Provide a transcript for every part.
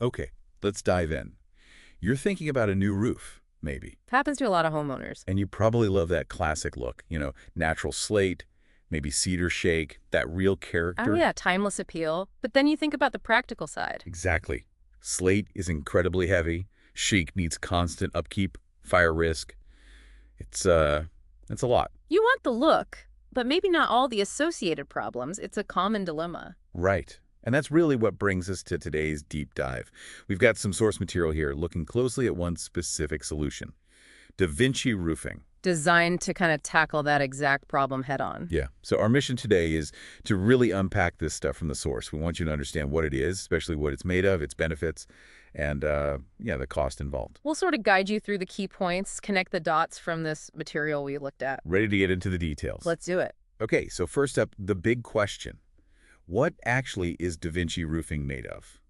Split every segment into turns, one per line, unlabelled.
Okay, let's dive in. You're thinking about a new roof, maybe,
Happens to a lot of homeowners.
and you probably love that classic look, natural slate, maybe cedar shake, that real
Oh
character.
yeah, timeless appeal. But then you think about the practical side.
Exactly. Slate is incredibly heavy. Chic needs constant upkeep, fire risk. It's a lot.
You want the look, but maybe not all the associated problems. It's a common dilemma.
Right. And that's really what brings us to today's deep dive. We've got some source material here looking closely at one specific solution. DaVinci roofing.
Designed to kind of tackle that exact problem head on.
Yeah. So our mission today is to really unpack this stuff from the source. We want you to understand what it is, especially what it's made of, its benefits, and the cost involved.
We'll sort of guide you through the key points, connect the dots from this material we looked at.
Ready to get into the details.
Let's do it.
Okay, so first up, the big question. What actually is DaVinci roofing made of?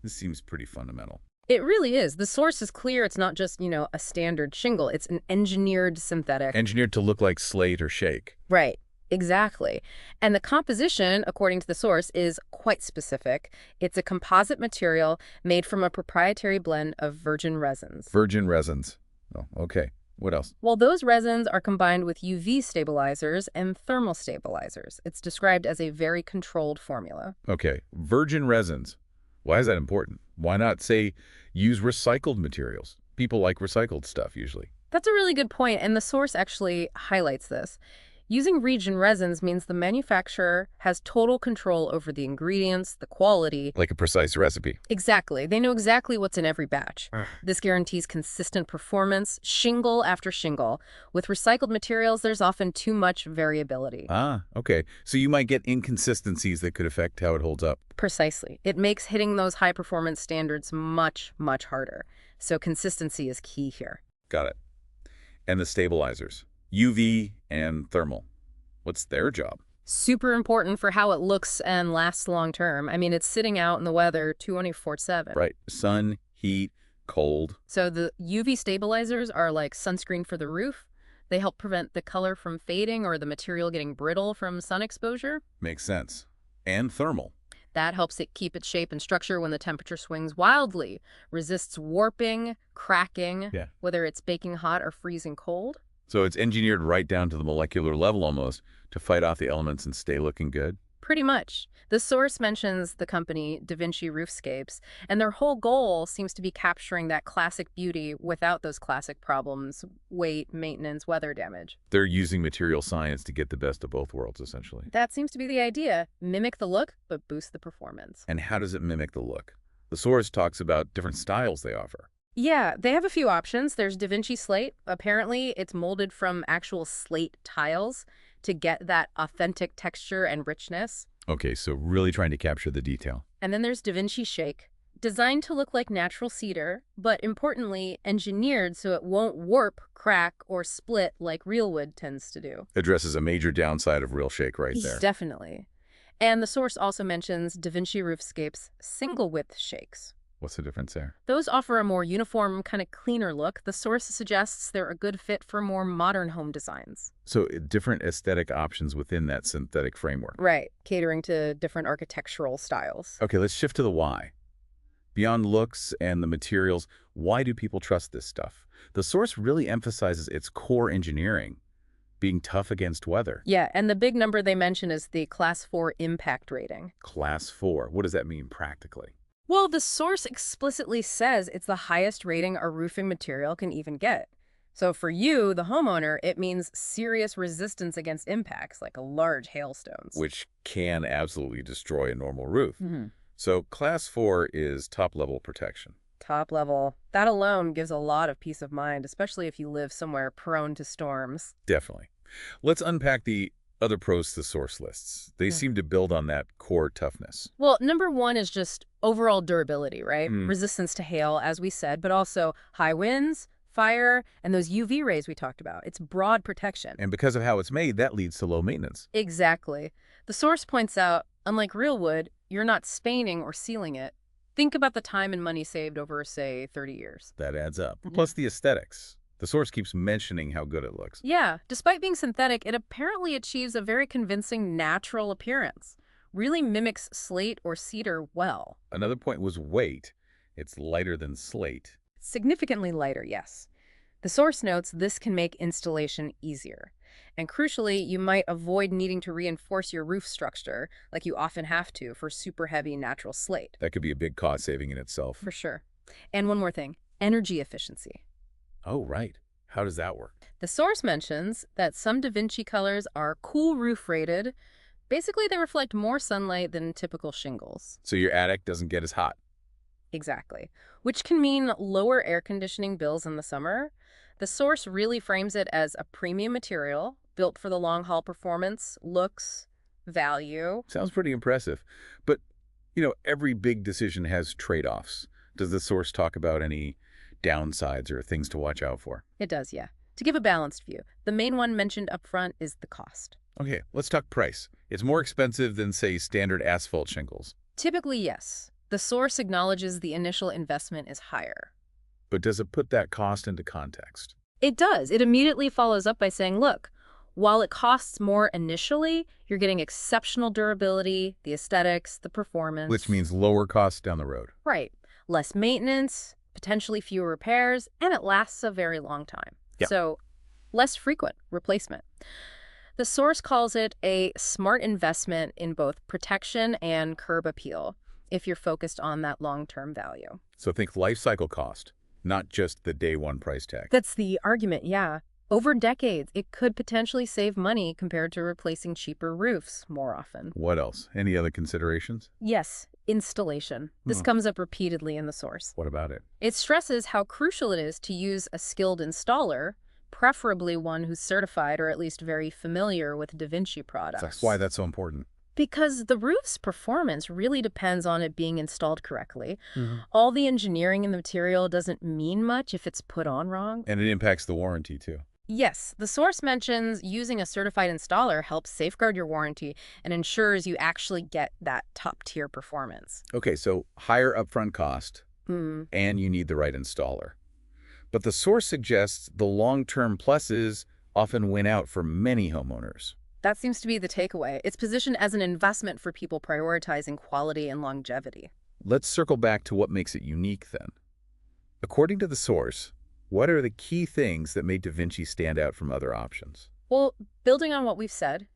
This seems pretty fundamental.
It really is. The source is clear. It's not just, a standard shingle. It's an engineered synthetic.
Engineered to look like slate or shake.
Right. Exactly. And the composition, according to the source, is quite specific. It's a composite material made from a proprietary blend of virgin resins.
Virgin resins. Oh, okay. What else?
Well, those resins are combined with UV stabilizers and thermal stabilizers. It's described as a very controlled formula.
Okay, virgin resins. Why is that important? Why not, say, use recycled materials? People like recycled stuff, usually.
That's a really good point, and the source actually highlights this. Using virgin resins means the manufacturer has total control over the ingredients, the quality.
Like a precise recipe.
Exactly. They know exactly what's in every batch. This guarantees consistent performance, shingle after shingle. With recycled materials, there's often too much variability.
Ah, okay. So you might get inconsistencies that could affect how it holds up.
Precisely. It makes hitting those high-performance standards much, much harder. So consistency is key here.
Got it. And the stabilizers. UV and thermal. What's their job?
Super important for how it looks and lasts long term. I mean, it's sitting out in the weather 24/7.
Right. Sun, heat, cold.
So the UV stabilizers are like sunscreen for the roof. They help prevent the color from fading or the material getting brittle from sun exposure.
Makes sense. And thermal.
That helps it keep its shape and structure when the temperature swings wildly, resists warping, cracking,
Yeah.
whether it's baking hot or freezing cold.
So it's engineered right down to the molecular level almost to fight off the elements and stay looking good?
Pretty much. The source mentions the company DaVinci Roofscapes, and their whole goal seems to be capturing that classic beauty without those classic problems: weight, maintenance, weather damage.
They're using material science to get the best of both worlds, essentially.
That seems to be the idea. Mimic the look, but boost the performance.
And how does it mimic the look? The source talks about different styles they offer.
Yeah, they have a few options. There's DaVinci Slate. Apparently, it's molded from actual slate tiles to get that authentic texture and richness.
Okay, so really trying to capture the detail.
And then there's DaVinci Shake, designed to look like natural cedar, but importantly, engineered so it won't warp, crack, or split like real wood tends to do.
Addresses a major downside of real shake right there.
Definitely. And the source also mentions DaVinci Roofscapes single-width shakes.
What's the difference there?
Those offer a more uniform, kind of cleaner look. The source suggests they're a good fit for more modern home designs.
So different aesthetic options within that synthetic framework.
Right, catering to different architectural styles.
Okay, let's shift to the why. Beyond looks and the materials, why do people trust this stuff? The source really emphasizes its core engineering, being tough against weather.
Yeah, and the big number they mention is the Class 4 impact rating.
Class 4. What does that mean practically?
Well, the source explicitly says it's the highest rating a roofing material can even get. So for you, the homeowner, it means serious resistance against impacts, like large hailstones.
Which can absolutely destroy a normal roof.
Mhm.
So Class 4 is top-level protection.
Top level. That alone gives a lot of peace of mind, especially if you live somewhere prone to storms.
Definitely. Let's unpack the other pros the source lists. They seem to build on that core toughness.
Well, number one is just overall durability, right?
Mm.
Resistance to hail, as we said, but also high winds, fire, and those UV rays we talked about. It's broad protection.
And because of how it's made, that leads to low maintenance.
Exactly. The source points out, unlike real wood, you're not spaining or sealing it. Think about the time and money saved over, say, 30 years.
That adds up. Plus the aesthetics. The source keeps mentioning how good it looks.
Yeah, despite being synthetic, it apparently achieves a very convincing natural appearance. really mimics slate or cedar well.
Another point was weight. It's lighter than slate.
Significantly lighter, yes. The source notes this can make installation easier. And crucially, you might avoid needing to reinforce your roof structure like you often have to for super heavy natural slate.
That could be a big cost saving in itself.
For sure. And one more thing, energy efficiency.
Oh, right. How does that work?
The source mentions that some DaVinci colors are cool roof rated. Basically, they reflect more sunlight than typical shingles.
So your attic doesn't get as hot.
Exactly. Which can mean lower air conditioning bills in the summer. The source really frames it as a premium material built for the long-haul performance, looks, value.
Sounds pretty impressive. But, every big decision has trade-offs. Does the source talk about any downsides or things to watch out for?
It does, yeah. To give a balanced view, the main one mentioned up front is the cost.
Okay, let's talk price. It's more expensive than, say, standard asphalt shingles.
Typically, yes. The source acknowledges the initial investment is higher.
But does it put that cost into context?
It does. It immediately follows up by saying, look, while it costs more initially, you're getting exceptional durability, the aesthetics, the performance.
Which means lower costs down the road.
Right. Less maintenance, potentially fewer repairs, and it lasts a very long time.
Yeah.
So less frequent replacement. The source calls it a smart investment in both protection and curb appeal if you're focused on that long-term value.
So think life cycle cost, not just the day one price tag.
That's the argument, yeah. Over decades, it could potentially save money compared to replacing cheaper roofs more often.
What else? Any other considerations?
Yes, installation. This comes up repeatedly in the source.
What about it?
It stresses how crucial it is to use a skilled installer, preferably one who's certified or at least very familiar with DaVinci products.
That's why that's so important.
Because the roof's performance really depends on it being installed correctly. All the engineering in the material doesn't mean much if it's put on wrong.
And it impacts the warranty, too.
Yes, the source mentions using a certified installer helps safeguard your warranty and ensures you actually get that top-tier performance.
Okay, so higher upfront cost, and you need the right installer. But the source suggests the long-term pluses often win out for many homeowners.
That seems to be the takeaway. It's positioned as an investment for people prioritizing quality and longevity.
Let's circle back to what makes it unique then. According to the source, what are the key things that made DaVinci stand out from other options?
Well, building on what we've said,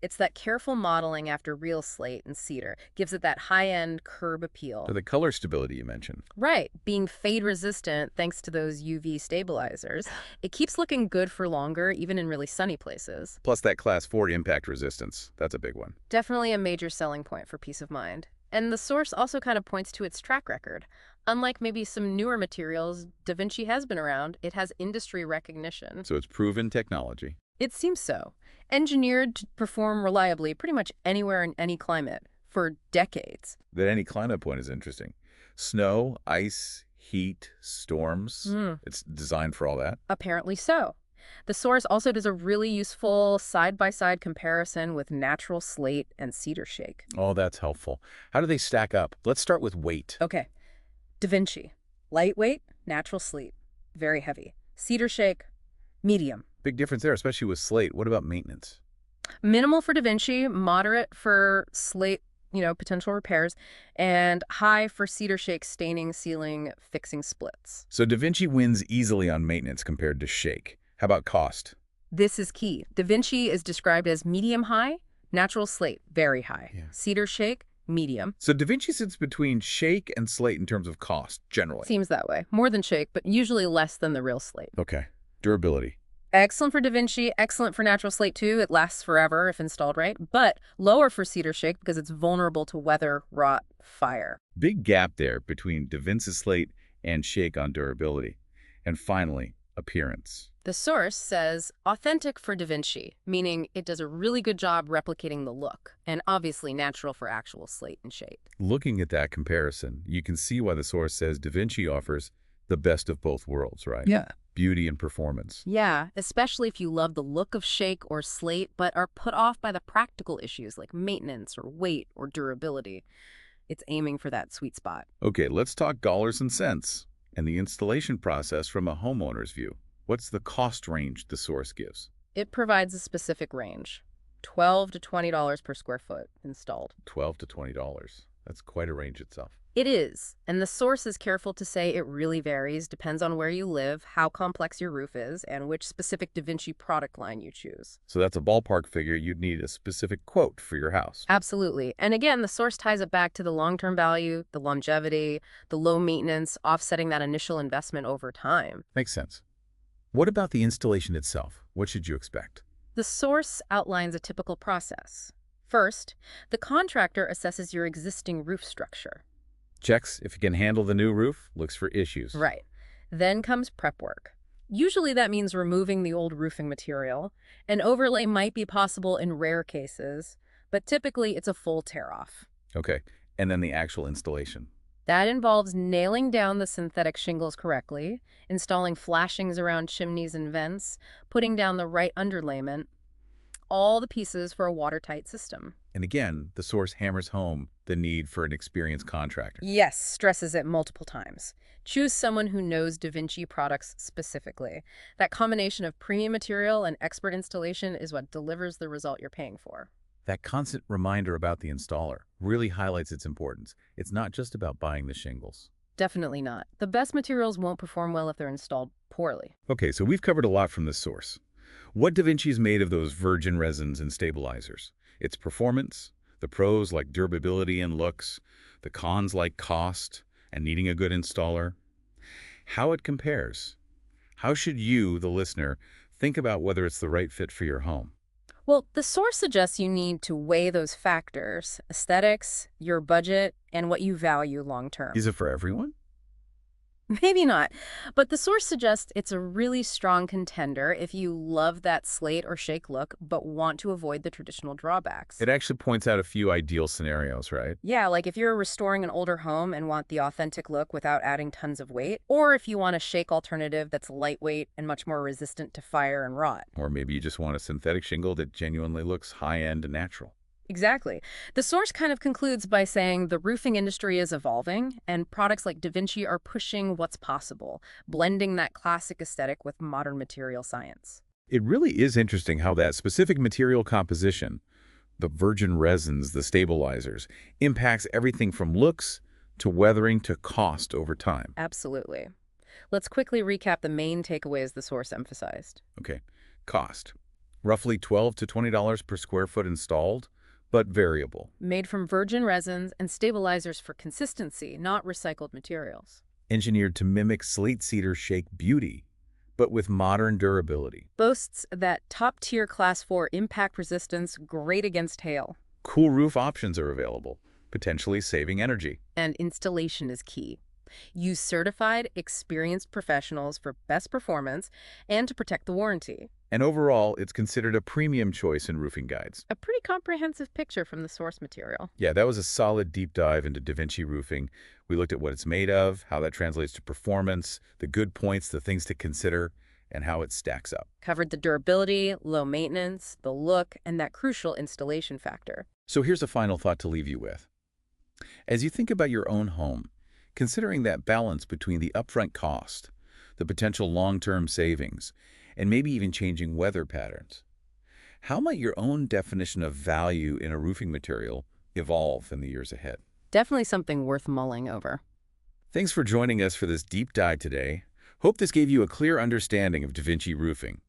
it's that careful modeling after real slate and cedar gives it that high-end curb appeal.
So the color stability you mentioned.
Right, being fade-resistant thanks to those UV stabilizers. It keeps looking good for longer, even in really sunny places.
Plus that Class 4 impact resistance. That's a big one.
Definitely a major selling point for peace of mind. And the source also kind of points to its track record. Unlike maybe some newer materials, DaVinci has been around. It has industry recognition.
So it's proven technology.
It seems so. Engineered to perform reliably pretty much anywhere in any climate for decades.
That any climate point is interesting. Snow, ice, heat, storms. It's designed for all that.
Apparently so. The source also does a really useful side-by-side comparison with natural slate and cedar shake.
Oh, that's helpful. How do they stack up? Let's start with weight.
Okay. DaVinci. Lightweight, natural slate. Very heavy. Cedar shake, medium.
Big difference there, especially with slate. What about maintenance?
Minimal for DaVinci, moderate for slate, potential repairs, and high for cedar shake, staining, sealing, fixing splits.
So DaVinci wins easily on maintenance compared to shake. How about cost?
This is key. DaVinci is described as medium-high, natural slate, very high.
Yeah.
Cedar shake, medium.
So DaVinci sits between shake and slate in terms of cost, generally.
Seems that way. More than shake, but usually less than the real slate.
Okay. Durability.
Excellent for DaVinci, excellent for natural slate too. It lasts forever if installed right, but lower for cedar shake because it's vulnerable to weather, rot, fire.
Big gap there between DaVinci slate and shake on durability. And finally, appearance.
The source says authentic for DaVinci, meaning it does a really good job replicating the look, and obviously natural for actual slate and shake.
Looking at that comparison, you can see why the source says DaVinci offers the best of both worlds, right?
Yeah.
Beauty and performance.
Yeah, especially if you love the look of shake or slate, but are put off by the practical issues like maintenance or weight or durability. It's aiming for that sweet spot.
Okay, let's talk dollars and cents and the installation process from a homeowner's view. What's the cost range the source gives?
It provides a specific range. $12 to $20 per square foot installed.
$12 to $20. That's quite a range itself.
It is, and the source is careful to say it really varies, depends on where you live, how complex your roof is, and which specific DaVinci product line you choose.
So that's a ballpark figure. You'd need a specific quote for your house.
Absolutely. And again, the source ties it back to the long-term value, the longevity, the low maintenance, offsetting that initial investment over time.
Makes sense. What about the installation itself? What should you expect?
The source outlines a typical process. First, the contractor assesses your existing roof structure.
Checks if you can handle the new roof, looks for issues.
Right. Then comes prep work. Usually that means removing the old roofing material. An overlay might be possible in rare cases, but typically it's a full tear-off.
Okay, and then the actual installation.
That involves nailing down the synthetic shingles correctly, installing flashings around chimneys and vents, putting down the right underlayment, all the pieces for a watertight system.
And again, the source hammers home the need for an experienced contractor.
Yes, stresses it multiple times. Choose someone who knows DaVinci products specifically. That combination of premium material and expert installation is what delivers the result you're paying for.
That constant reminder about the installer really highlights its importance. It's not just about buying the shingles.
Definitely not. The best materials won't perform well if they're installed poorly.
Okay, so we've covered a lot from this source. What DaVinci is made of those virgin resins and stabilizers? Its performance, the pros like durability and looks, the cons like cost and needing a good installer. How it compares. How should you, the listener, think about whether it's the right fit for your home?
Well, the source suggests you need to weigh those factors: aesthetics, your budget, and what you value long-term.
Is it for everyone?
Maybe not, but the source suggests it's a really strong contender if you love that slate or shake look but want to avoid the traditional drawbacks.
It actually points out a few ideal scenarios, right?
Yeah, like if you're restoring an older home and want the authentic look without adding tons of weight, or if you want a shake alternative that's lightweight and much more resistant to fire and rot.
Or maybe you just want a synthetic shingle that genuinely looks high-end and natural.
Exactly. The source kind of concludes by saying the roofing industry is evolving, and products like DaVinci are pushing what's possible, blending that classic aesthetic with modern material science.
It really is interesting how that specific material composition, the virgin resins, the stabilizers, impacts everything from looks to weathering to cost over time.
Absolutely. Let's quickly recap the main takeaways the source emphasized.
Okay, cost. Roughly $12 to $20 per square foot installed, but variable.
Made from virgin resins and stabilizers for consistency, not recycled materials.
Engineered to mimic slate cedar shake beauty, but with modern durability.
Boasts that top-tier Class 4 impact resistance, great against hail.
Cool roof options are available, potentially saving energy.
And installation is key. Use certified, experienced professionals for best performance and to protect the warranty.
And overall, it's considered a premium choice in roofing guides.
A pretty comprehensive picture from the source material.
Yeah, that was a solid deep dive into DaVinci roofing. We looked at what it's made of, how that translates to performance, the good points, the things to consider, and how it stacks up.
Covered the durability, low maintenance, the look, and that crucial installation factor.
So here's a final thought to leave you with. As you think about your own home, considering that balance between the upfront cost, the potential long-term savings, and maybe even changing weather patterns, how might your own definition of value in a roofing material evolve in the years ahead?
Definitely something worth mulling over.
Thanks for joining us for this deep dive today. Hope this gave you a clear understanding of DaVinci roofing.